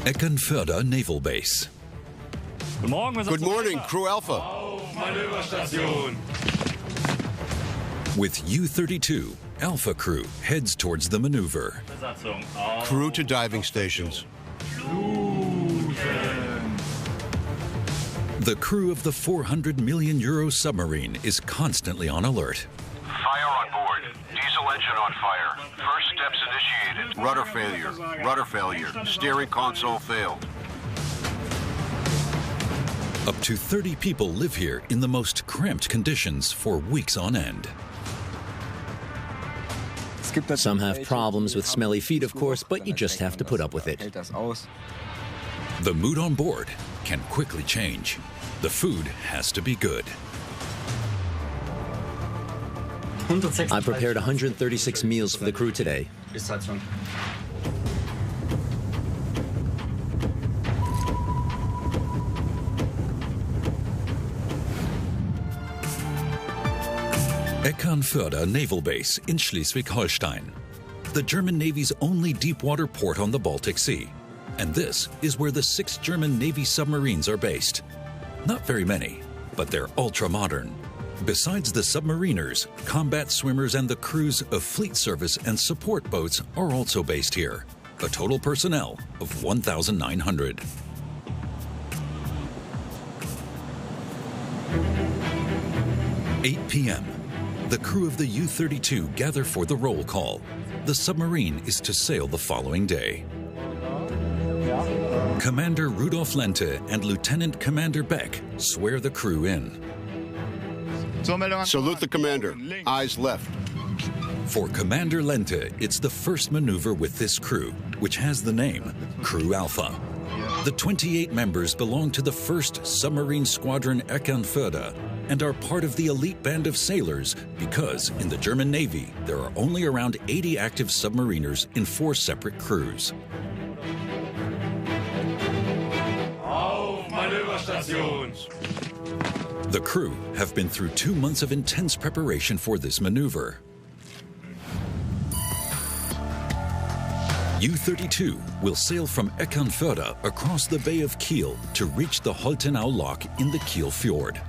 Eckernförde Naval Base. Good morning, Crew Alpha. With U32, Alpha Crew heads towards the maneuver. Crew to diving stations. The crew of the 400 million euro submarine is constantly on alert. Fire on board. Diesel engine on fire. First steps initiated. Rudder failure. Rudder failure. Steering console failed. Up to 30 people live here in the most cramped conditions for weeks on end. Some have problems with smelly feet, of course, but you just have to put up with it. The mood on board can quickly change. The food has to be good. I prepared 136 meals for the crew today. Eckernförde Naval Base in Schleswig-Holstein, the German Navy's only deep-water port on the Baltic Sea. And this is where the 6 German Navy submarines are based. Not very many, but they're ultra-modern. Besides the submariners, combat swimmers and the crews of fleet service and support boats are also based here. A total personnel of 1,900. – 8 p.m. The crew of the U32 gather for the roll call. The submarine is to sail the following day. Commander Rudolf Lente and Lieutenant Commander Beck swear the crew in. Salute the commander. Eyes left. For Commander Lente, it's the first maneuver with this crew, which has the name Crew Alpha. The 28 members belong to the 1st Submarine Squadron Eckernförde and are part of the elite band of sailors because in the German Navy, there are only around 80 active submariners in 4 separate crews. The crew have been through 2 months of intense preparation for this maneuver. U32 will sail from Eckernförde across the Bay of Kiel to reach the Holtenau Lock in the Kiel Fjord.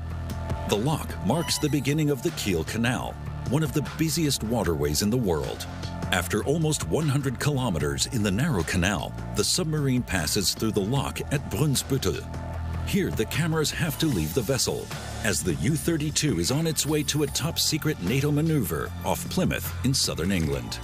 The lock marks the beginning of the Kiel Canal, one of the busiest waterways in the world. After almost 100 kilometers in the narrow canal, the submarine passes through the lock at Brunsbüttel. Here, the cameras have to leave the vessel, as the U32 is on its way to a top-secret NATO maneuver off Plymouth in southern England.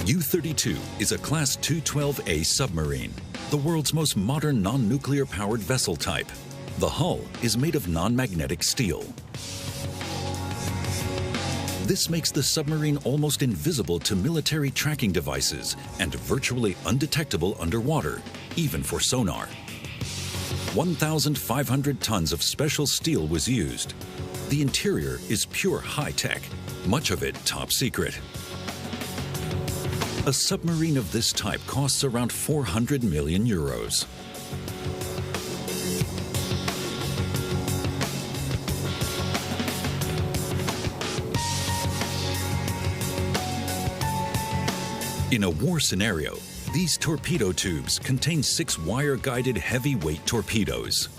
U32 is a Class 212A submarine, the world's most modern non-nuclear powered vessel type. The hull is made of non-magnetic steel. This makes the submarine almost invisible to military tracking devices and virtually undetectable underwater, even for sonar. 1,500 tons of special steel was used. The interior is pure high-tech, much of it top secret. A submarine of this type costs around 400 million euros. In a war scenario, these torpedo tubes contain 6 wire-guided heavyweight torpedoes.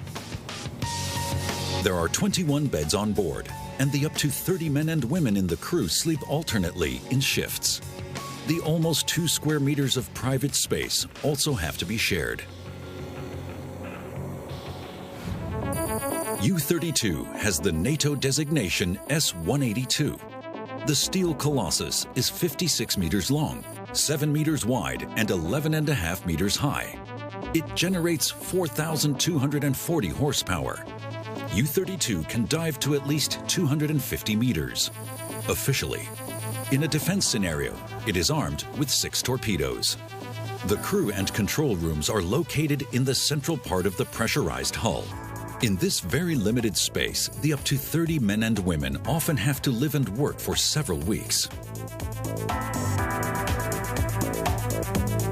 There are 21 beds on board, and the up to 30 men and women in the crew sleep alternately in shifts. The almost 2 square meters of private space also have to be shared. U32 has the NATO designation S-182. The steel colossus is 56 meters long, 7 meters wide, and 11.5 meters high. It generates 4,240 horsepower. U32 can dive to at least 250 meters. Officially, in a defense scenario, it is armed with 6 torpedoes. The crew and control rooms are located in the central part of the pressurized hull. In this very limited space, the up to 30 men and women often have to live and work for several weeks.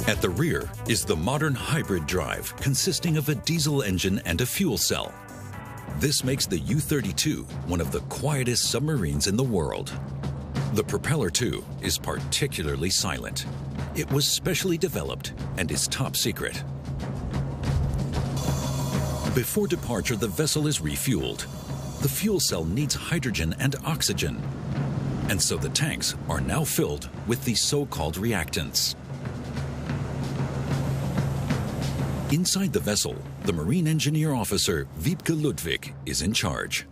At the rear is the modern hybrid drive, consisting of a diesel engine and a fuel cell. This makes the U-32 one of the quietest submarines in the world. The propeller, too, is particularly silent. It was specially developed and is top secret. Before departure, the vessel is refueled. The fuel cell needs hydrogen and oxygen, and so the tanks are now filled with the so-called reactants. Inside the vessel, the Marine Engineer Officer Wiebke Ludwig is in charge.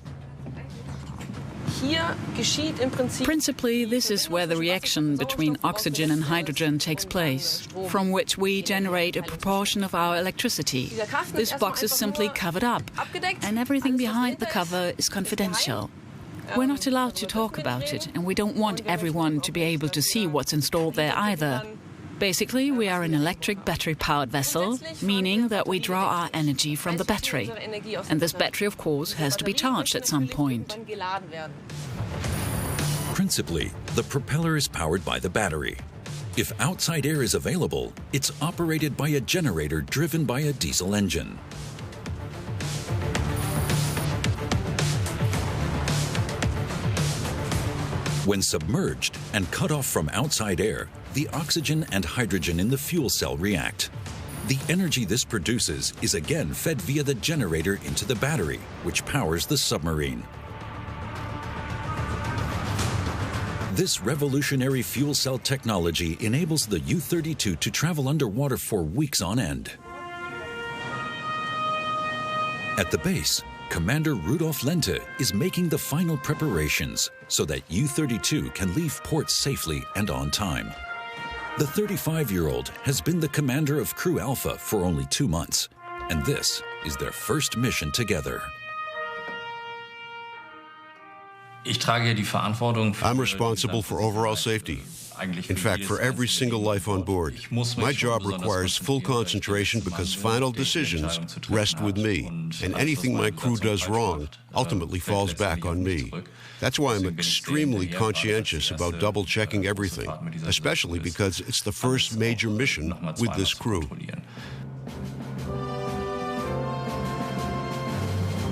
Principally, this is where the reaction between oxygen and hydrogen takes place, from which we generate a proportion of our electricity. This box is simply covered up, and everything behind the cover is confidential. We're not allowed to talk about it, and we don't want everyone to be able to see what's installed there either. Basically, we are an electric battery-powered vessel, meaning that we draw our energy from the battery. And this battery, of course, has to be charged at some point. Principally, the propeller is powered by the battery. If outside air is available, it's operated by a generator driven by a diesel engine. When submerged and cut off from outside air, the oxygen and hydrogen in the fuel cell react. The energy this produces is again fed via the generator into the battery, which powers the submarine. This revolutionary fuel cell technology enables the U32 to travel underwater for weeks on end. At the base, Commander Rudolf Lente is making the final preparations so that U32 can leave port safely and on time. The 35-year-old has been the commander of Crew Alpha for only 2 months, and this is their first mission together. I'm responsible for overall safety. In fact, for every single life on board. My job requires full concentration because final decisions rest with me, and anything my crew does wrong ultimately falls back on me. That's why I'm extremely conscientious about double-checking everything, especially because it's the first major mission with this crew.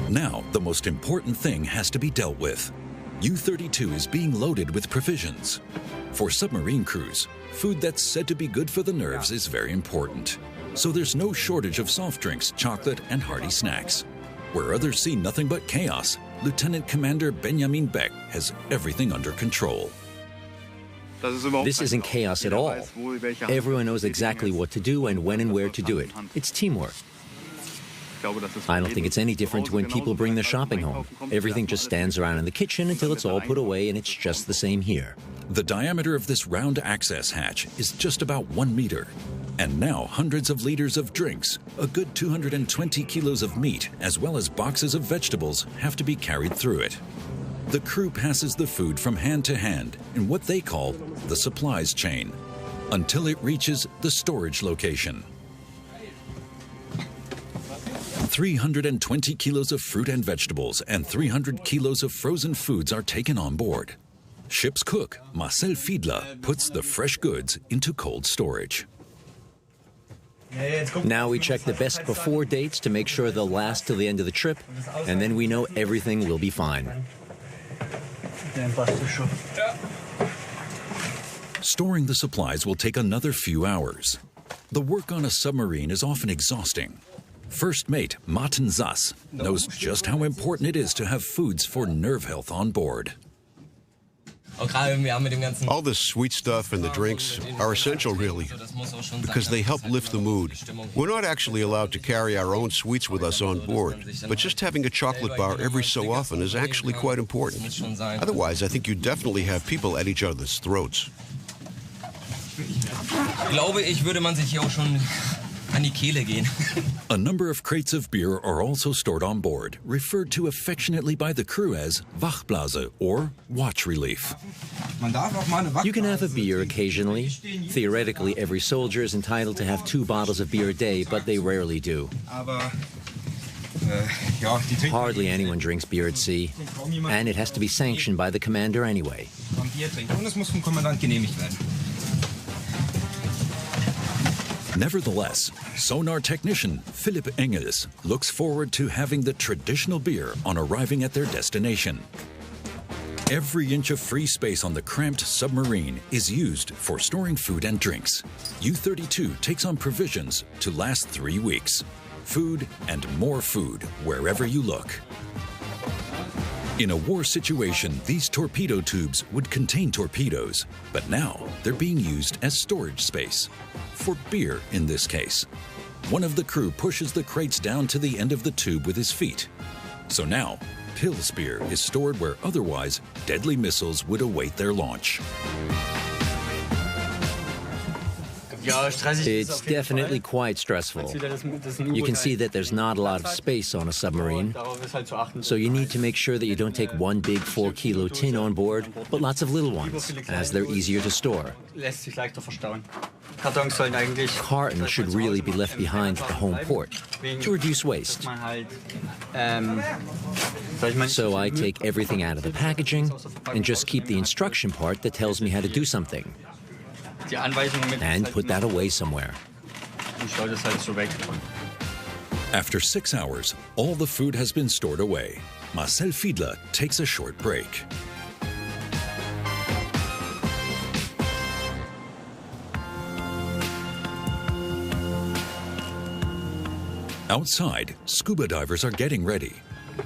Now, the most important thing has to be dealt with. U32 is being loaded with provisions. For submarine crews, food that's said to be good for the nerves is very important. So there's no shortage of soft drinks, chocolate, and hearty snacks. Where others see nothing but chaos, Lieutenant Commander Benjamin Beck has everything under control. This isn't chaos at all. Everyone knows exactly what to do and when and where to do it. It's teamwork. I don't think it's any different when people bring their shopping home. Everything just stands around in the kitchen until it's all put away, and it's just the same here. The diameter of this round access hatch is just about 1 meter. And now hundreds of liters of drinks, a good 220 kilos of meat, as well as boxes of vegetables have to be carried through it. The crew passes the food from hand to hand in what they call the supplies chain, until it reaches the storage location. 320 kilos of fruit and vegetables and 300 kilos of frozen foods are taken on board. Ship's cook, Marcel Fiedler, puts the fresh goods into cold storage. Now we check the best before dates to make sure they'll last till the end of the trip, and then we know everything will be fine. Storing the supplies will take another few hours. The work on a submarine is often exhausting. First mate Martin Sass knows just how important it is to have foods for nerve health on board. All this sweet stuff and the drinks are essential, really, because they help lift the mood. We're not actually allowed to carry our own sweets with us on board, but just having a chocolate bar every so often is actually quite important. Otherwise, I think you definitely have people at each other's throats. A number of crates of beer are also stored on board, referred to affectionately by the crew as Wachblase, or watch relief. You can have a beer occasionally. Theoretically, every soldier is entitled to have 2 bottles of beer a day, but they rarely do. Hardly anyone drinks beer at sea, and it has to be sanctioned by the commander anyway. Nevertheless, sonar technician Philipp Engels looks forward to having the traditional beer on arriving at their destination. Every inch of free space on the cramped submarine is used for storing food and drinks. U32 takes on provisions to last 3 weeks. Food and more food wherever you look. In a war situation, these torpedo tubes would contain torpedoes, but now they're being used as storage space. For beer, in this case. One of the crew pushes the crates down to the end of the tube with his feet. So now, Pils beer is stored where otherwise deadly missiles would await their launch. It's definitely quite stressful. You can see that there's not a lot of space on a submarine, so you need to make sure that you don't take one big 4-kilo tin on board, but lots of little ones, as they're easier to store. Cartons should really be left behind at the home port to reduce waste. So I take everything out of the packaging and just keep the instruction part that tells me how to do something. And put that away somewhere. After 6 hours, all the food has been stored away. Marcel Fiedler takes a short break. Outside, scuba divers are getting ready.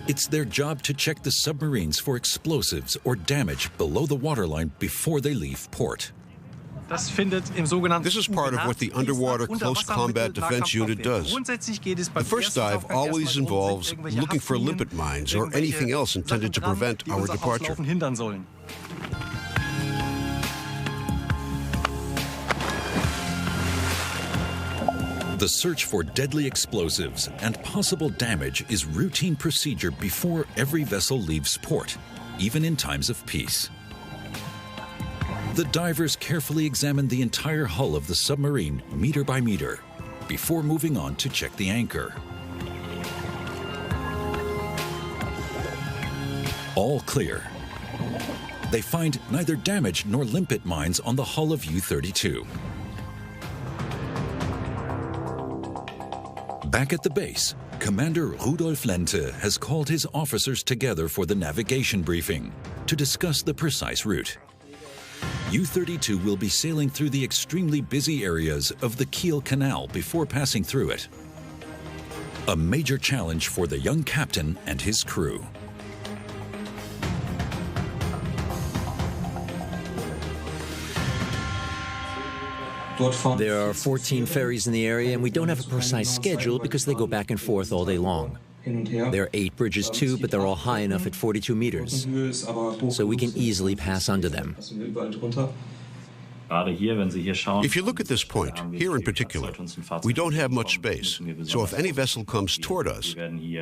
It's their job to check the submarines for explosives or damage below the waterline before they leave port. This is part of what the Underwater Close Combat Defense Unit does. The first dive always involves looking for limpet mines or anything else intended to prevent our departure. The search for deadly explosives and possible damage is routine procedure before every vessel leaves port, even in times of peace. The divers carefully examine the entire hull of the submarine meter by meter before moving on to check the anchor. All clear. They find neither damage nor limpet mines on the hull of U32. Back at the base, Commander Rudolf Lente has called his officers together for the navigation briefing to discuss the precise route. U32 will be sailing through the extremely busy areas of the Kiel Canal before passing through it. A major challenge for the young captain and his crew. There are 14 ferries in the area, and we don't have a precise schedule because they go back and forth all day long. There are 8 bridges too, but they're all high enough at 42 meters, so we can easily pass under them. If you look at this point, here in particular, we don't have much space, so if any vessel comes toward us,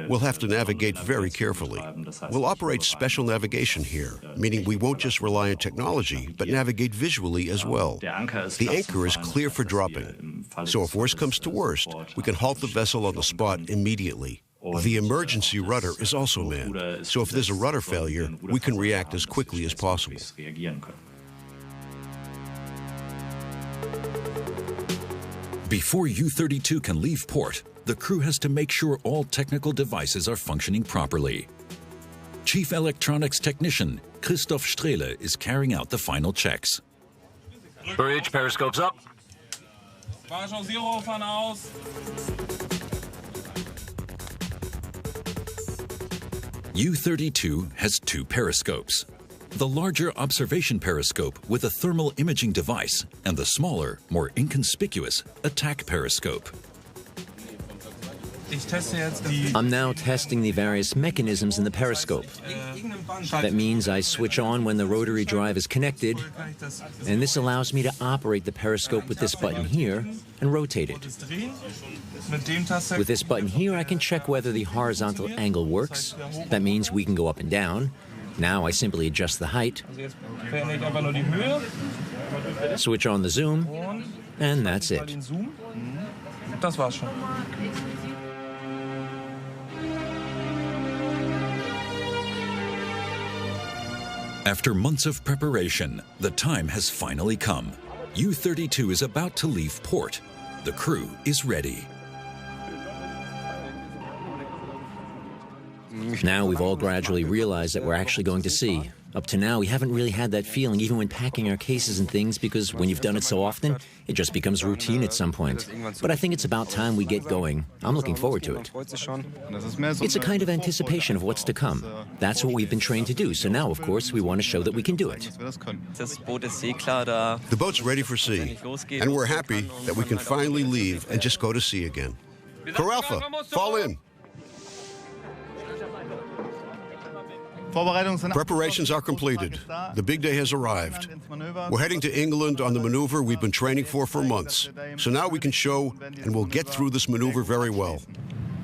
we'll have to navigate very carefully. We'll operate special navigation here, meaning we won't just rely on technology, but navigate visually as well. The anchor is clear for dropping, so if worst comes to worst, we can halt the vessel on the spot immediately. The emergency rudder is also manned, so if there's a rudder failure, we can react as quickly as possible. Before U32 can leave port, the crew has to make sure all technical devices are functioning properly. Chief Electronics Technician Christoph Strehle is carrying out the final checks. Bridge, periscopes up. U32 has 2 periscopes. The larger observation periscope with a thermal imaging device and the smaller, more inconspicuous attack periscope. I'm now testing the various mechanisms in the periscope. That means I switch on when the rotary drive is connected, and this allows me to operate the periscope with this button here and rotate it. With this button here, I can check whether the horizontal angle works. That means we can go up and down. Now I simply adjust the height, switch on the zoom, and that's it. After months of preparation, the time has finally come. U32 is about to leave port. The crew is ready. Now we've all gradually realized that we're actually going to sea Up to now, we haven't really had that feeling, even when packing our cases and things, because when you've done it so often, it just becomes routine at some point. But I think it's about time we get going. I'm looking forward to it. It's a kind of anticipation of what's to come. That's what we've been trained to do, so now, of course, we want to show that we can do it. The boat's ready for sea, and we're happy that we can finally leave and just go to sea again. Crew Alpha, fall in. Preparations are completed. The big day has arrived. We're heading to England on the maneuver we've been training for months. So now we can show, and we'll get through this maneuver very well.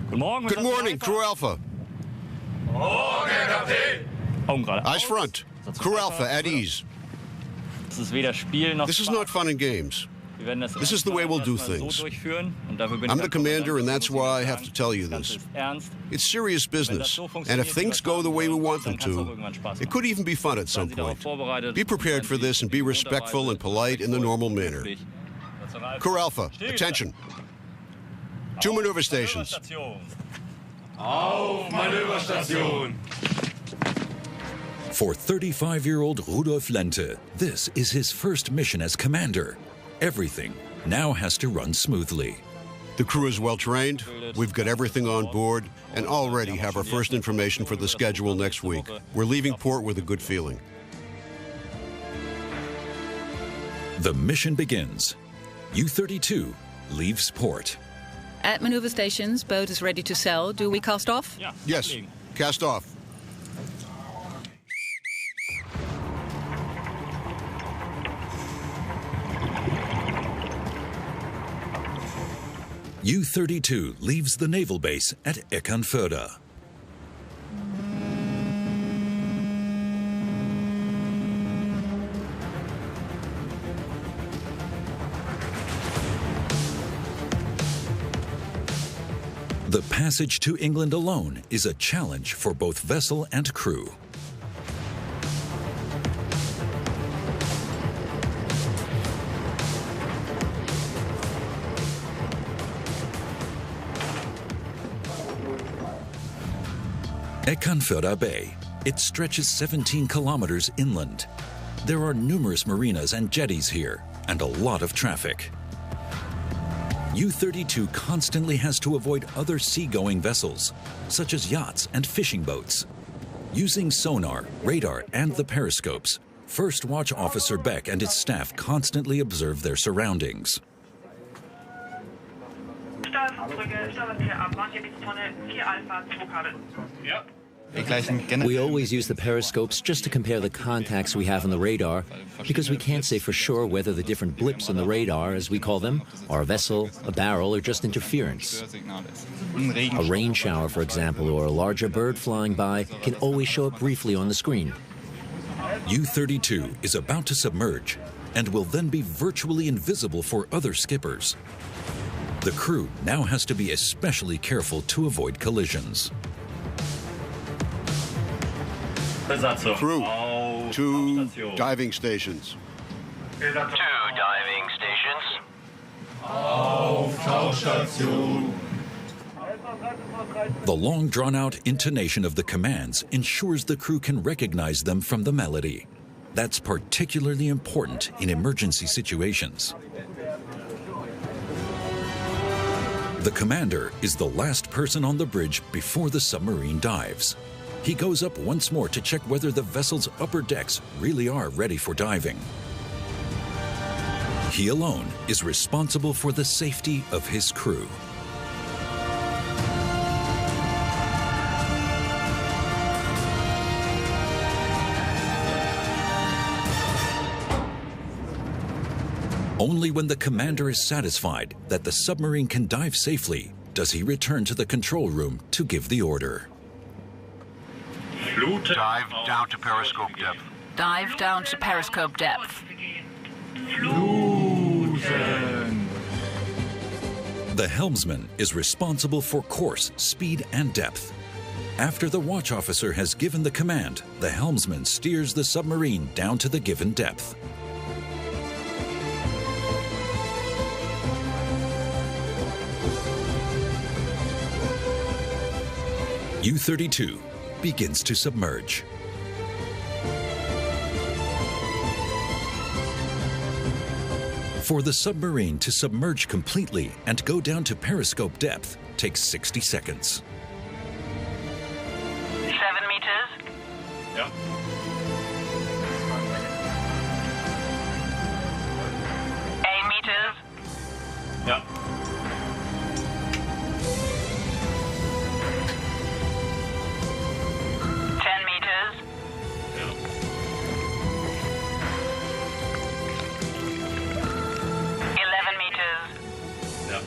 Good morning, Crew Alpha. Eyes front. Crew Alpha at ease. This is not fun and games. This is the way we'll do things. I'm the commander, and that's why I have to tell you this. It's serious business, and if things go the way we want them to, it could even be fun at some point. Be prepared for this and be respectful and polite in the normal manner. Crew Alpha, attention. 2 maneuver stations. Auf Manöverstation. For 35-year-old Rudolf Lente, this is his first mission as commander. Everything now has to run smoothly. The crew is well trained, we've got everything on board, and already have our first information for the schedule next week. We're leaving port with a good feeling. The mission begins. U32 leaves port. At maneuver stations, boat is ready to sail. Do we cast off? Yes, cast off. U32 leaves the naval base at Eckernförde. The passage to England alone is a challenge for both vessel and crew. Eckernförde Bay. It stretches 17 kilometers inland. There are numerous marinas and jetties here, and a lot of traffic. U32 constantly has to avoid other seagoing vessels, such as yachts and fishing boats. Using sonar, radar, and the periscopes, First Watch Officer Beck and his staff constantly observe their surroundings. We always use the periscopes just to compare the contacts we have on the radar, because we can't say for sure whether the different blips on the radar, as we call them, are a vessel, a barrel, or just interference. A rain shower, for example, or a larger bird flying by can always show up briefly on the screen. U32 is about to submerge and will then be virtually invisible for other skippers. The crew now has to be especially careful to avoid collisions. Crew, 2 diving stations. 2 diving stations. The long drawn-out intonation of the commands ensures the crew can recognize them from the melody. That's particularly important in emergency situations. The commander is the last person on the bridge before the submarine dives. He goes up once more to check whether the vessel's upper decks really are ready for diving. He alone is responsible for the safety of his crew. Only when the commander is satisfied that the submarine can dive safely does he return to the control room to give the order. Dive down to periscope depth. Dive down to periscope depth. The helmsman is responsible for course, speed, and depth. After the watch officer has given the command, the helmsman steers the submarine down to the given depth. U32 begins to submerge. For the submarine to submerge completely and go down to periscope depth takes 60 seconds. 7 meters. Yeah. 8 meters. Yeah. 10 meters. Yeah. 11 meters. Yeah.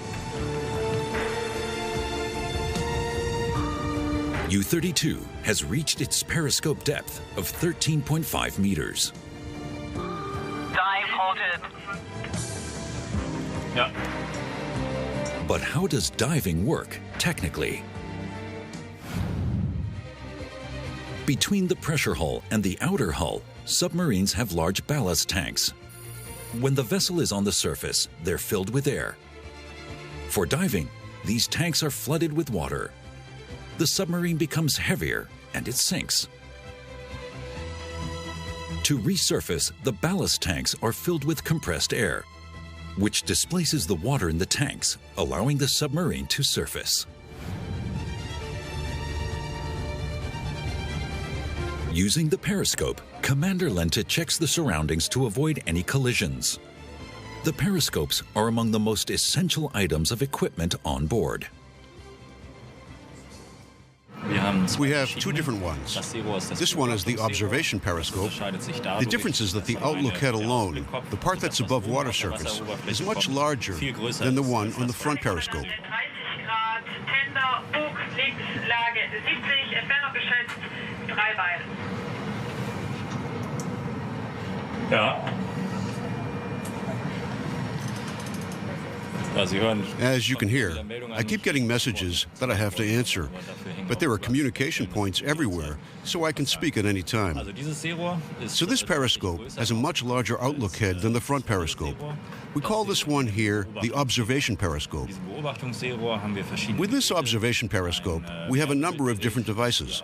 U32 has reached its periscope depth of 13.5 meters. Dive halted. Yeah. But how does diving work technically? Between the pressure hull and the outer hull, submarines have large ballast tanks. When the vessel is on the surface, they're filled with air. For diving, these tanks are flooded with water. The submarine becomes heavier and it sinks. To resurface, the ballast tanks are filled with compressed air, which displaces the water in the tanks, allowing the submarine to surface. Using the periscope, Commander Lente checks the surroundings to avoid any collisions. The periscopes are among the most essential items of equipment on board. We have two different ones. This one is the observation periscope. The difference is that the outlook head alone, the part that's above water surface, is much larger than the one on the front periscope. Yeah. As you can hear, I keep getting messages that I have to answer, but there are communication points everywhere, so I can speak at any time. So this periscope has a much larger outlook head than the front periscope. We call this one here the observation periscope. With this observation periscope, we have a number of different devices.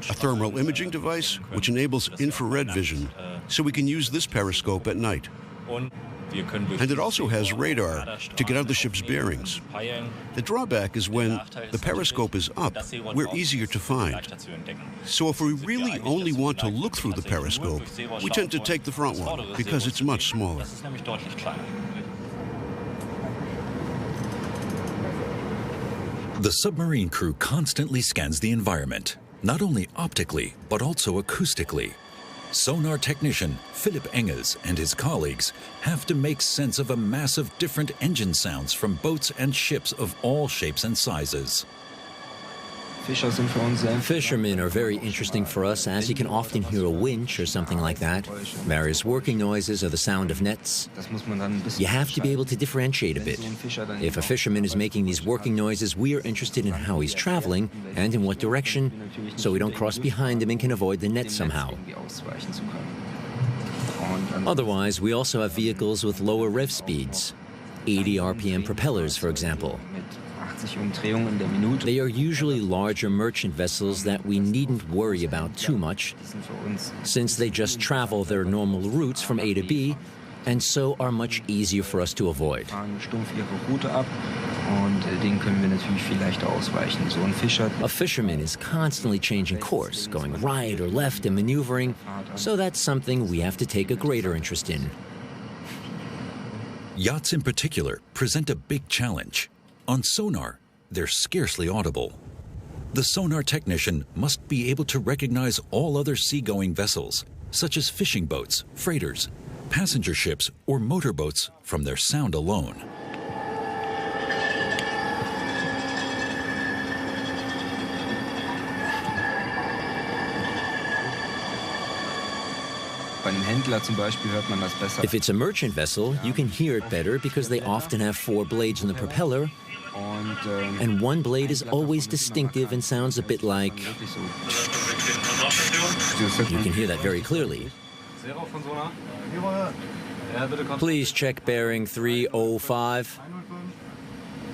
A thermal imaging device, which enables infrared vision, so we can use this periscope at night. And it also has radar to get out the ship's bearings. The drawback is when the periscope is up, we're easier to find. So if we really only want to look through the periscope, we tend to take the front one because it's much smaller. The submarine crew constantly scans the environment, not only optically, but also acoustically. Sonar technician Philip Engels and his colleagues have to make sense of a mass of different engine sounds from boats and ships of all shapes and sizes. Fishermen are very interesting for us, as you can often hear a winch or something like that. Various working noises or the sound of nets. You have to be able to differentiate a bit. If a fisherman is making these working noises, we are interested in how he's traveling and in what direction, so we don't cross behind him and can avoid the net somehow. Otherwise, we also have vehicles with lower rev speeds, 80 RPM propellers, for example. They are usually larger merchant vessels that we needn't worry about too much, since they just travel their normal routes from A to B, and so are much easier for us to avoid. A fisherman is constantly changing course, going right or left and maneuvering, so that's something we have to take a greater interest in. Yachts in particular present a big challenge. On sonar, they're scarcely audible. The sonar technician must be able to recognize all other seagoing vessels, such as fishing boats, freighters, passenger ships, or motorboats from their sound alone. If it's a merchant vessel, you can hear it better because they often have 4 blades in the propeller, and one blade is always distinctive and sounds a bit like... You can hear that very clearly. Please check bearing 305.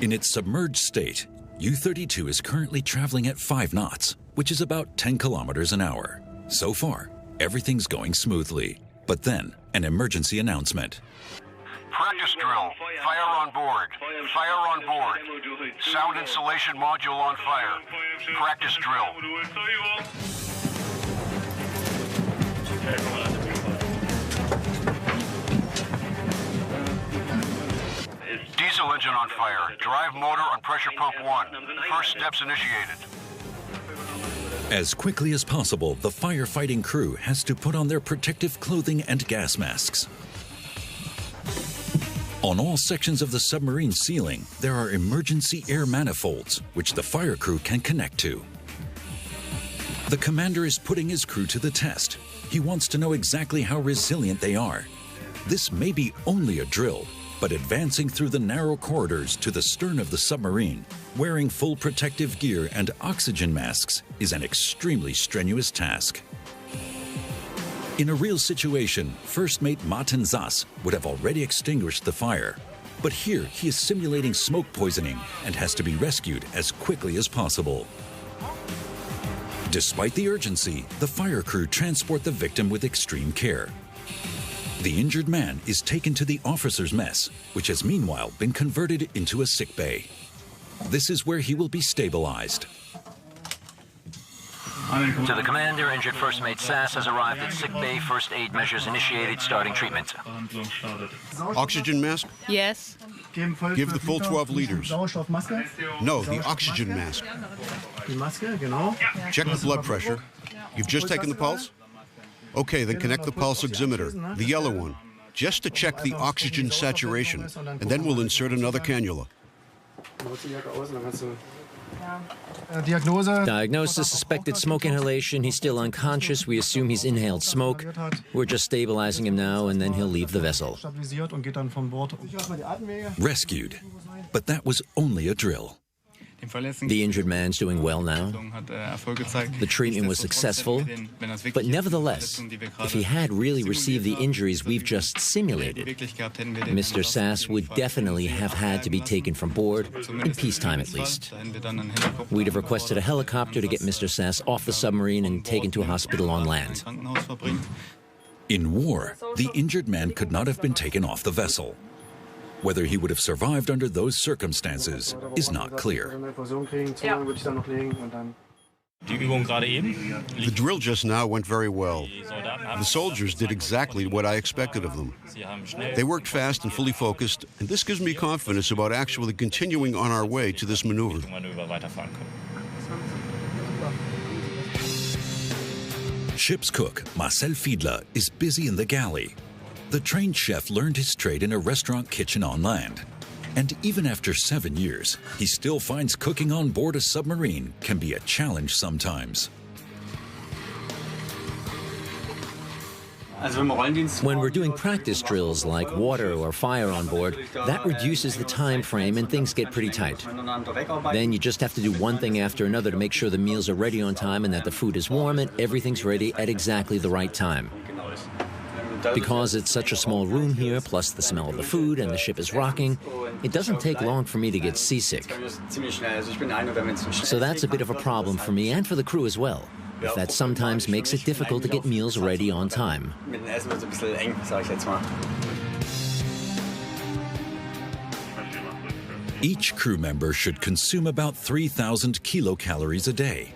In its submerged state, U32 is currently traveling at 5 knots, which is about 10 kilometers an hour. So far, everything's going smoothly. But then, an emergency announcement. Practice drill. Fire on board. Fire on board. Sound insulation module on fire. Practice drill. Diesel engine on fire. Drive motor on pressure pump 1. First steps initiated. As quickly as possible, the firefighting crew has to put on their protective clothing and gas masks. On all sections of the submarine ceiling, there are emergency air manifolds, which the fire crew can connect to. The commander is putting his crew to the test. He wants to know exactly how resilient they are. This may be only a drill, but advancing through the narrow corridors to the stern of the submarine, wearing full protective gear and oxygen masks is an extremely strenuous task. In a real situation, First Mate Martin Sass would have already extinguished the fire. But here he is simulating smoke poisoning and has to be rescued as quickly as possible. Despite the urgency, the fire crew transport the victim with extreme care. The injured man is taken to the officer's mess, which has meanwhile been converted into a sick bay. This is where he will be stabilized. To the commander, injured First Mate Sass has arrived at sick bay. First aid measures initiated, starting treatment. Oxygen mask? Yes. Give the full 12 liters. No, the oxygen mask. Check the blood pressure. You've just taken the pulse? Okay, then connect the pulse oximeter, the yellow one, just to check the oxygen saturation, and then we'll insert another cannula. Diagnosis, suspected smoke inhalation. He's still unconscious. We assume he's inhaled smoke. We're just stabilizing him now, and then he'll leave the vessel. Rescued. But that was only a drill. The injured man's doing well now. The treatment was successful, but nevertheless, if he had really received the injuries we've just simulated, Mr. Sass would definitely have had to be taken from board, in peacetime at least. We'd have requested a helicopter to get Mr. Sass off the submarine and taken to a hospital on land. In war, the injured man could not have been taken off the vessel. Whether he would have survived under those circumstances is not clear. The drill just now went very well. The soldiers did exactly what I expected of them. They worked fast and fully focused, and this gives me confidence about actually continuing on our way to this maneuver. Ship's cook, Marcel Fiedler, is busy in the galley. The trained chef learned his trade in a restaurant kitchen on land. And even after 7 years, he still finds cooking on board a submarine can be a challenge sometimes. When we're doing practice drills like water or fire on board, that reduces the time frame and things get pretty tight. Then you just have to do one thing after another to make sure the meals are ready on time and that the food is warm and everything's ready at exactly the right time. Because it's such a small room here, plus the smell of the food and the ship is rocking, it doesn't take long for me to get seasick. So that's a bit of a problem for me and for the crew as well. If that sometimes makes it difficult to get meals ready on time. Each crew member should consume about 3,000 kilocalories a day.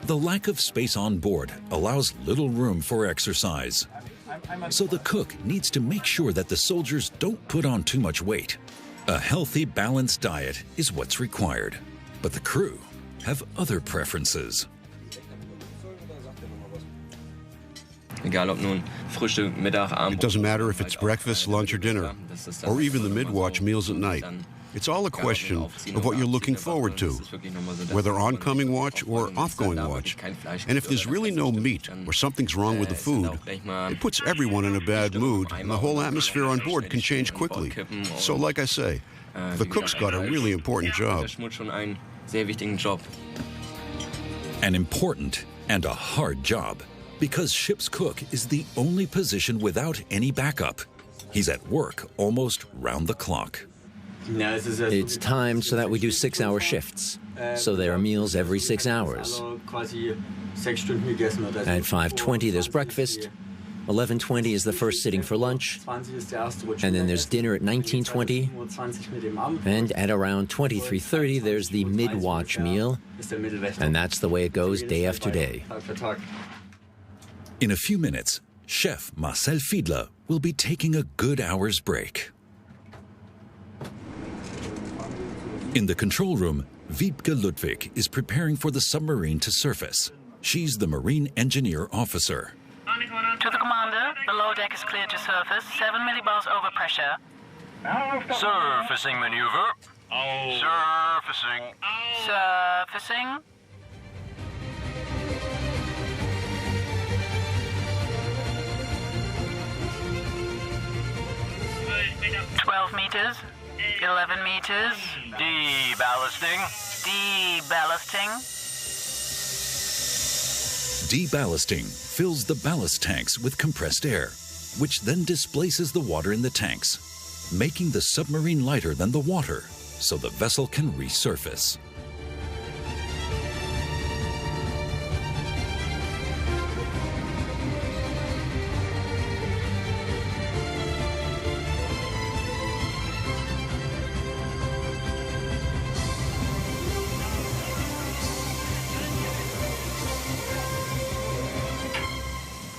The lack of space on board allows little room for exercise. So the cook needs to make sure that the soldiers don't put on too much weight. A healthy, balanced diet is what's required. But the crew have other preferences. It doesn't matter if it's breakfast, lunch, or dinner, or even the mid-watch meals at night. It's all a question of what you're looking forward to, whether oncoming watch or offgoing watch. And if there's really no meat or something's wrong with the food, it puts everyone in a bad mood, and the whole atmosphere on board can change quickly. So like I say, the cook's got a really important job. An important and a hard job, because ship's cook is the only position without any backup. He's at work almost round the clock. It's timed so that we do 6-hour shifts, so there are meals every 6 hours. At 5:20 there's breakfast, 11:20 is the first sitting for lunch, and then there's dinner at 19:20, and at around 23:30 there's the mid-watch meal, and that's the way it goes day after day. In a few minutes, Chef Marcel Fiedler will be taking a good hour's break. In the control room, Wiebke Ludwig is preparing for the submarine to surface. She's the Marine Engineer Officer. To the commander, the lower deck is cleared to surface, 7 millibars overpressure. Surfacing maneuver. Surfacing. Surfacing. "12 meters, 11 meters, Deballasting. deballasting, Deballasting fills the ballast tanks with compressed air, which then displaces the water in the tanks, making the submarine lighter than the water, so the vessel can resurface.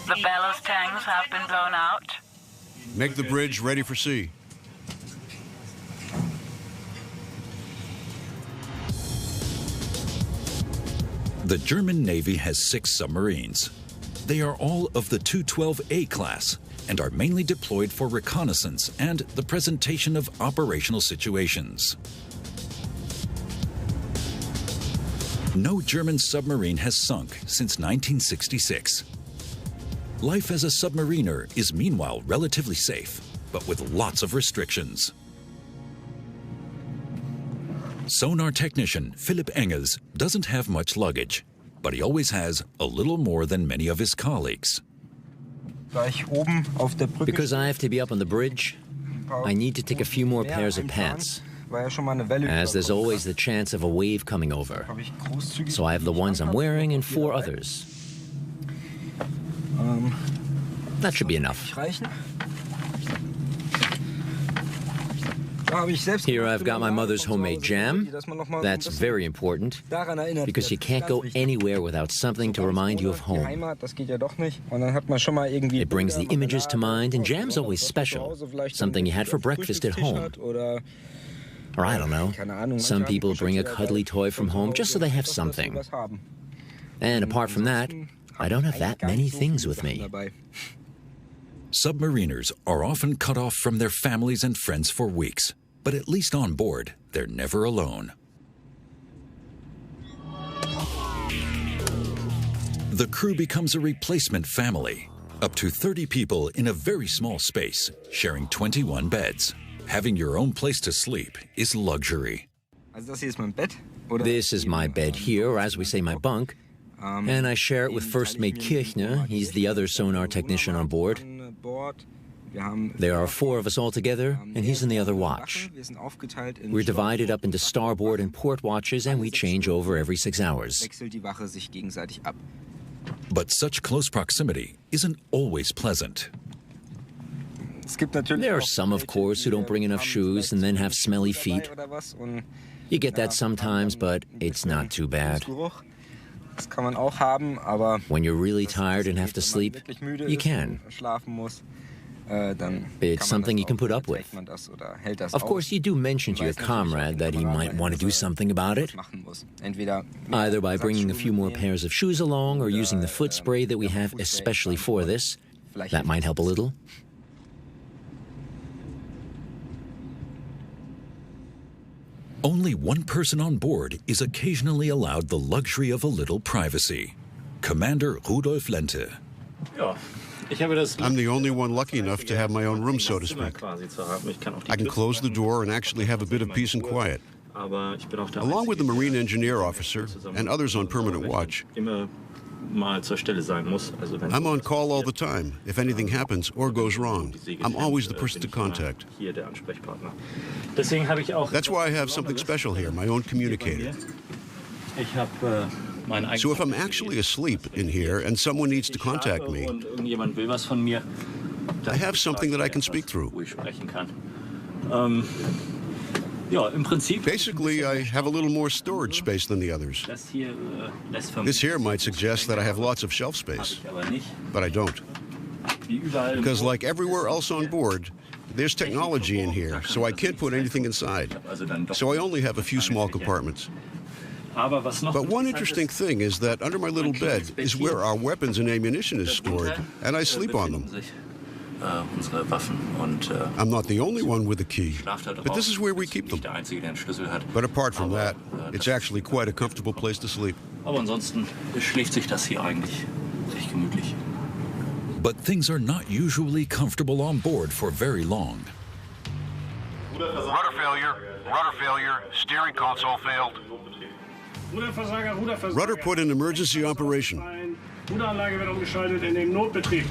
The ballast tanks have been blown out. Make the bridge ready for sea. The German Navy has 6 submarines. They are all of the 212A class and are mainly deployed for reconnaissance and the presentation of operational situations. No German submarine has sunk since 1966. Life as a submariner is meanwhile relatively safe, but with lots of restrictions. Sonar technician Philipp Engels doesn't have much luggage, but he always has a little more than many of his colleagues. Because I have to be up on the bridge, I need to take a few more pairs of pants, as there's always the chance of a wave coming over. So I have the ones I'm wearing and 4 others. That should be enough. Here I've got my mother's homemade jam. That's very important, because you can't go anywhere without something to remind you of home. It brings the images to mind, and jam's always special, something you had for breakfast at home. Or I don't know, some people bring a cuddly toy from home just so they have something. And apart from that, I don't have that many things with me. Submariners are often cut off from their families and friends for weeks, but at least on board, they're never alone. The crew becomes a replacement family, up to 30 people in a very small space, sharing 21 beds. Having your own place to sleep is luxury. This is my bed here, or as we say, my bunk. And I share it with First Mate Kirchner. He's the other sonar technician on board. There are 4 of us all together, and he's in the other watch. We're divided up into starboard and port watches, and we change over every 6 hours. But such close proximity isn't always pleasant. There are some, of course, who don't bring enough shoes and then have smelly feet. You get that sometimes, but it's not too bad. When you're really tired and have to sleep, you can. It's something you can put up with. Of course, you do mention to your comrade that he might want to do something about it, either by bringing a few more pairs of shoes along or using the foot spray that we have especially for this. That might help a little. Only one person on board is occasionally allowed the luxury of a little privacy. Commander Rudolf Lente. I'm the only one lucky enough to have my own room, so to speak. I can close the door and actually have a bit of peace and quiet. Along with the Marine Engineer Officer and others on permanent watch, I'm on call all the time. If anything happens or goes wrong, I'm always the person to contact. That's why I have something special here, my own communicator. So if I'm actually asleep in here and someone needs to contact me, I have something that I can speak through. Basically, I have a little more storage space than the others. This here might suggest that I have lots of shelf space, but I don't. Because like everywhere else on board, there's technology in here, so I can't put anything inside. So I only have a few small compartments. But one interesting thing is that under my little bed is where our weapons and ammunition is stored, and I sleep on them. I'm not the only one with a key, but this is where we keep them. But apart from that, it's actually quite a comfortable place to sleep. But things are not usually comfortable on board for very long. Rudder failure, steering console failed. Rudder put in emergency operation. Ruderanlage wird umgeschaltet in den Notbetrieb.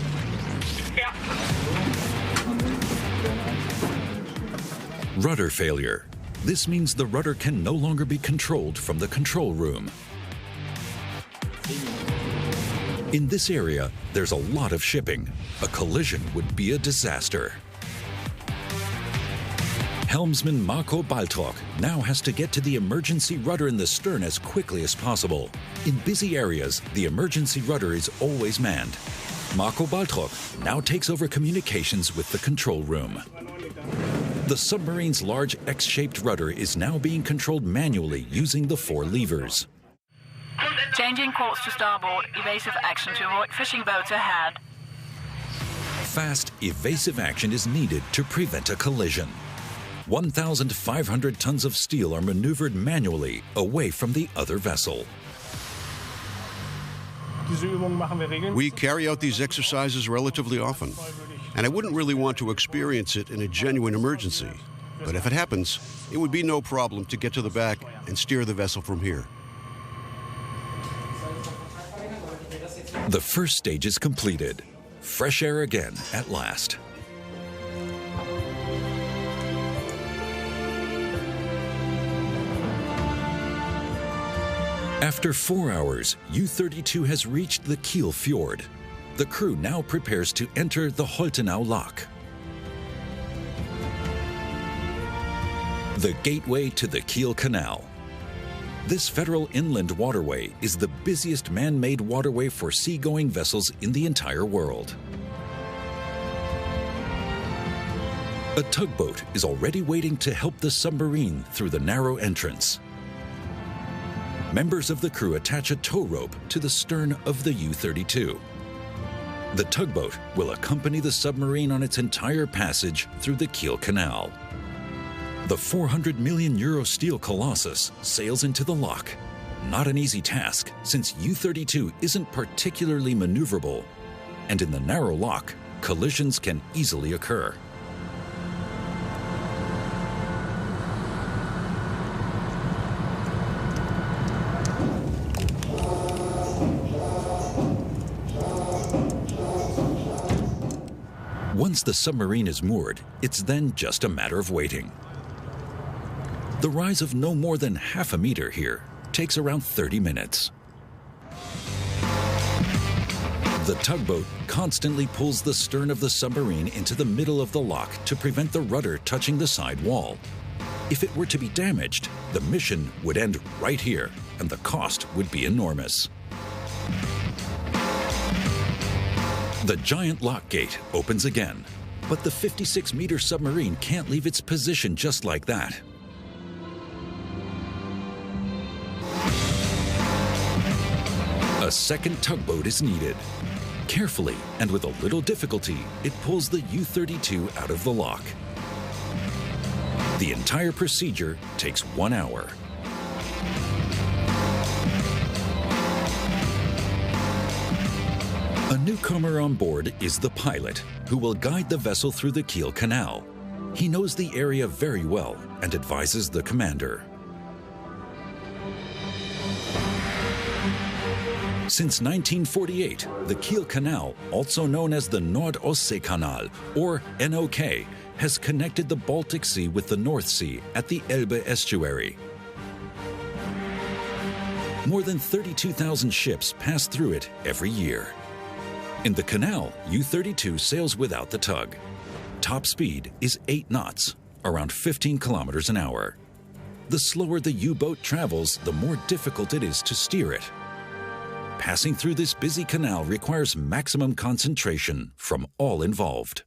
Rudder failure. This means the rudder can no longer be controlled from the control room. In this area, there's a lot of shipping. A collision would be a disaster. Helmsman Marco Baltrok now has to get to the emergency rudder in the stern as quickly as possible. In busy areas, the emergency rudder is always manned. Marco Baltrok now takes over communications with the control room. The submarine's large X-shaped rudder is now being controlled manually using the 4 levers. Changing course to starboard, evasive action to avoid fishing boats ahead. Fast, evasive action is needed to prevent a collision. 1,500 tons of steel are maneuvered manually away from the other vessel. We carry out these exercises relatively often, and I wouldn't really want to experience it in a genuine emergency. But if it happens, it would be no problem to get to the back and steer the vessel from here. The first stage is completed. Fresh air again at last. After 4 hours, U32 has reached the Kiel Fjord. The crew now prepares to enter the Holtenau Lock, the gateway to the Kiel Canal. This federal inland waterway is the busiest man-made waterway for seagoing vessels in the entire world. A tugboat is already waiting to help the submarine through the narrow entrance. Members of the crew attach a tow rope to the stern of the U32. The tugboat will accompany the submarine on its entire passage through the Kiel Canal. The 400 million euro steel colossus sails into the lock. Not an easy task, since U32 isn't particularly maneuverable, and in the narrow lock, collisions can easily occur. Once the submarine is moored, it's then just a matter of waiting. The rise of no more than half a meter here takes around 30 minutes. The tugboat constantly pulls the stern of the submarine into the middle of the lock to prevent the rudder touching the side wall. If it were to be damaged, the mission would end right here, and the cost would be enormous. The giant lock gate opens again, but the 56-meter submarine can't leave its position just like that. A second tugboat is needed. Carefully and with a little difficulty, it pulls the U32 out of the lock. The entire procedure takes 1 hour. A newcomer on board is the pilot, who will guide the vessel through the Kiel Canal. He knows the area very well and advises the commander. Since 1948, the Kiel Canal, also known as the Nord-Ostsee-Kanal, or NOK, has connected the Baltic Sea with the North Sea at the Elbe estuary. More than 32,000 ships pass through it every year. In the canal, U32 sails without the tug. Top speed is 8 knots, around 15 kilometers an hour. The slower the U-boat travels, the more difficult it is to steer it. Passing through this busy canal requires maximum concentration from all involved.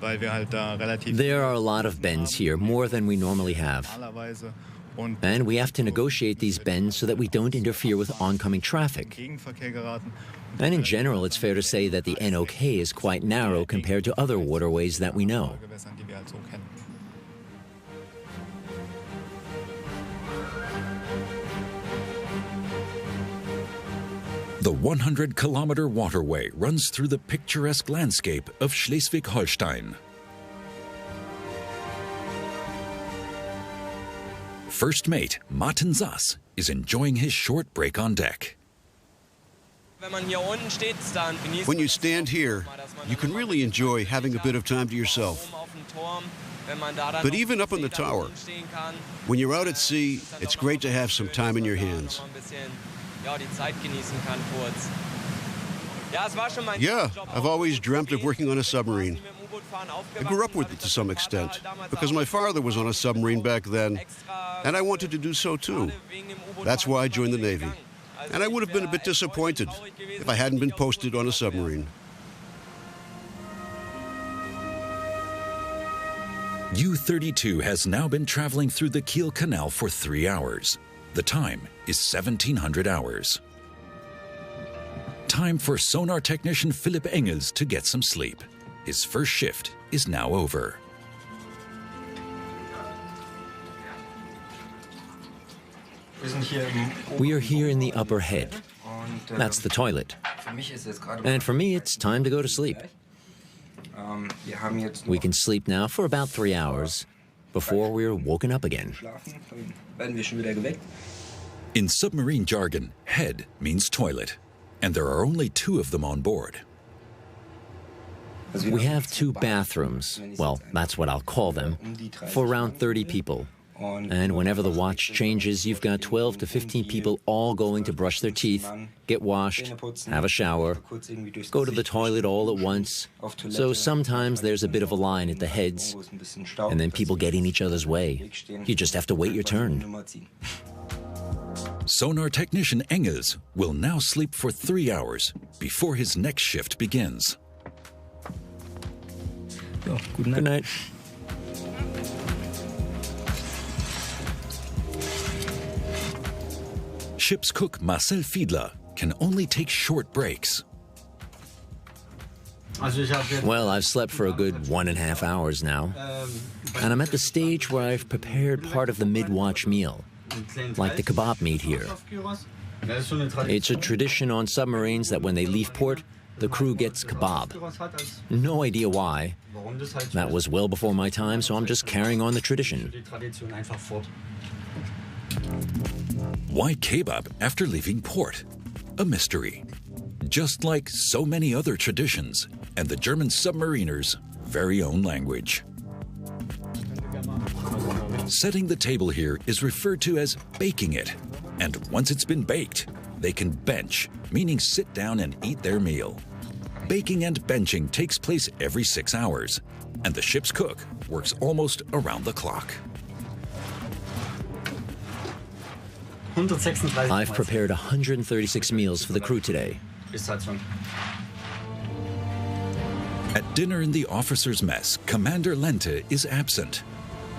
There are a lot of bends here, more than we normally have. And we have to negotiate these bends so that we don't interfere with oncoming traffic. And in general, it's fair to say that the NOK is quite narrow compared to other waterways that we know. The 100-kilometer waterway runs through the picturesque landscape of Schleswig-Holstein. First mate Martin Sass is enjoying his short break on deck. When you stand here, you can really enjoy having a bit of time to yourself. But even up on the tower, when you're out at sea, it's great to have some time in your hands. Yeah, I've always dreamt of working on a submarine. I grew up with it to some extent, because my father was on a submarine back then, and I wanted to do so too. That's why I joined the Navy. And I would have been a bit disappointed if I hadn't been posted on a submarine. U32 has now been traveling through the Kiel Canal for 3 hours. The time is 1700 hours. Time for sonar technician Philipp Engels to get some sleep. His first shift is now over. We are here in the upper head. That's the toilet. And for me, it's time to go to sleep. We can sleep now for about 3 hours before we're woken up again. In submarine jargon, head means toilet, and there are only 2 of them on board. We have 2 bathrooms, well, that's what I'll call them, for around 30 people. And whenever the watch changes, you've got 12 to 15 people all going to brush their teeth, get washed, have a shower, go to the toilet all at once. So sometimes there's a bit of a line at the heads, and then people get in each other's way. You just have to wait your turn. Sonar technician Engels will now sleep for 3 hours before his next shift begins. Good night. Ship's cook Marcel Fiedler can only take short breaks. Well, I've slept for a good 1.5 hours now, and I'm at the stage where I've prepared part of the mid-watch meal, like the kebab meat here. It's a tradition on submarines that when they leave port, the crew gets kebab. No idea why. That was well before my time, so I'm just carrying on the tradition. Why kebab after leaving port? A mystery. Just like so many other traditions and the German submariners' very own language. Setting the table here is referred to as baking it. And once it's been baked, they can bench, meaning sit down and eat their meal. Baking and benching takes place every 6 hours, and the ship's cook works almost around the clock. I've prepared 136 meals for the crew today. At dinner in the officers' mess, Commander Lente is absent.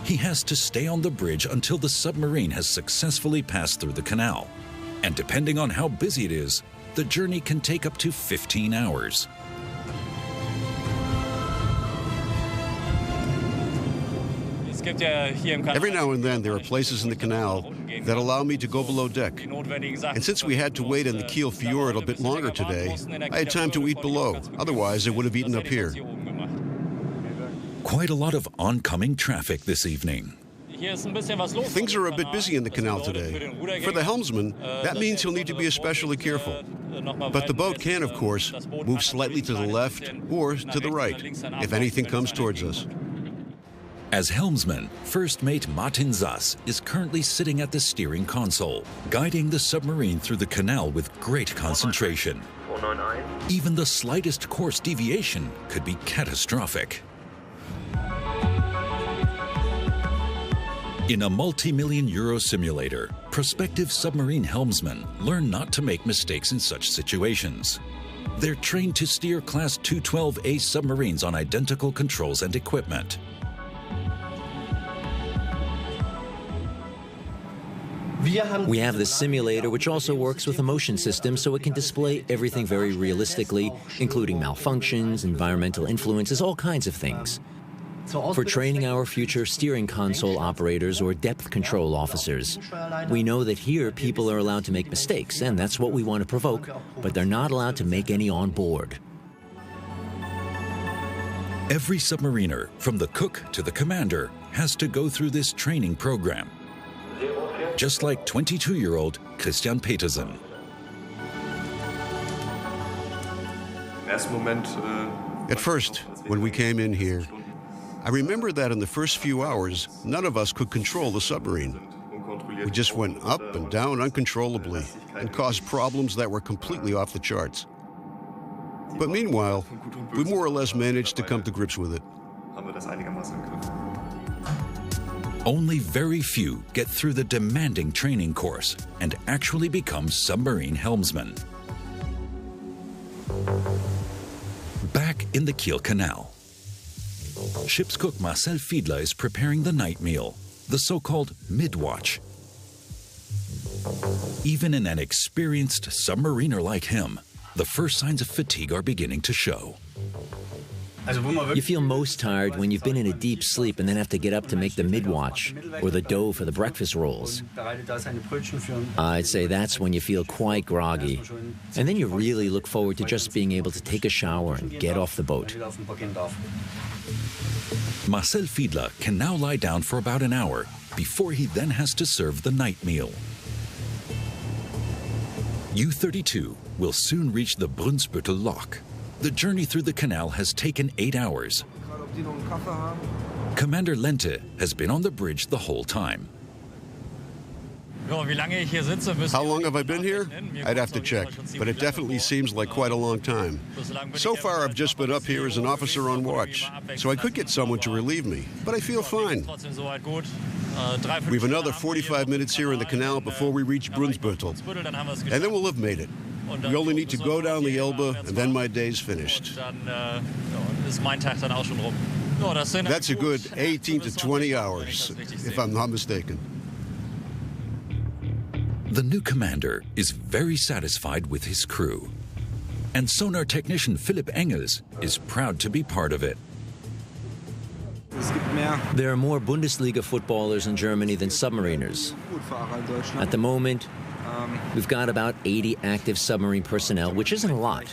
He has to stay on the bridge until the submarine has successfully passed through the canal. And depending on how busy it is, the journey can take up to 15 hours. Every now and then there are places in the canal that allow me to go below deck. And since we had to wait in the Kiel Fjord a bit longer today, I had time to eat below. Otherwise, I would have eaten up here. Quite a lot of oncoming traffic this evening. Things are a bit busy in the canal today. For the helmsman, that means he'll need to be especially careful. But the boat can, of course, move slightly to the left or to the right if anything comes towards us. As helmsman, First Mate Martin Sass is currently sitting at the steering console, guiding the submarine through the canal with great concentration. Even the slightest course deviation could be catastrophic. In a multi-million euro simulator, prospective submarine helmsmen learn not to make mistakes in such situations. They're trained to steer Class 212A submarines on identical controls and equipment. We have the simulator, which also works with a motion system, so it can display everything very realistically, including malfunctions, environmental influences, all kinds of things. For training our future steering console operators or depth control officers, we know that here people are allowed to make mistakes, and that's what we want to provoke, but they're not allowed to make any on board. Every submariner, from the cook to the commander, has to go through this training program. Just like 22-year-old Christian Petersen. At first, when we came in here, I remember that in the first few hours, none of us could control the submarine. We just went up and down uncontrollably and caused problems that were completely off the charts. But meanwhile, we more or less managed to come to grips with it. Only very few get through the demanding training course and actually become submarine helmsmen. Back in the Kiel Canal, ship's cook Marcel Fiedler is preparing the night meal, the so-called mid-watch. Even in an experienced submariner like him, the first signs of fatigue are beginning to show. You feel most tired when you've been in a deep sleep and then have to get up to make the mid-watch or the dough for the breakfast rolls. I'd say that's when you feel quite groggy. And then you really look forward to just being able to take a shower and get off the boat. Marcel Fiedler can now lie down for about an hour before he then has to serve the night meal. U32 will soon reach the Brunsbüttel lock. The journey through the canal has taken 8 hours. Commander Lente has been on the bridge the whole time. How long have I been here? I'd have to check, but it definitely seems like quite a long time. So far, I've just been up here as an officer on watch, so I could get someone to relieve me, but I feel fine. We have another 45 minutes here in the canal before we reach Brunsbüttel, and then we'll have made it. We only need to go down the Elbe, and then my day's finished. That's a good 18 to 20 hours, if I'm not mistaken. The new commander is very satisfied with his crew. And sonar technician Philipp Engels is proud to be part of it. There are more Bundesliga footballers in Germany than submariners. At the moment, we've got about 80 active submarine personnel, which isn't a lot.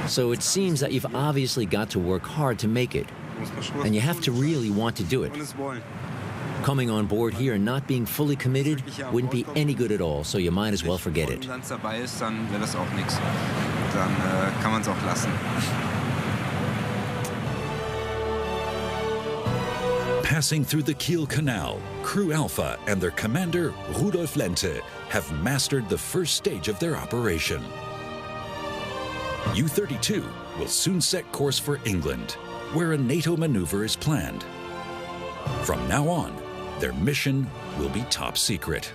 So it seems that you've obviously got to work hard to make it, and you have to really want to do it. Coming on board here and not being fully committed wouldn't be any good at all, so you might as well forget it. Passing through the Kiel Canal, Crew Alpha and their commander, Rudolf Lente, have mastered the first stage of their operation. U32 will soon set course for England, where a NATO maneuver is planned. From now on, their mission will be top secret.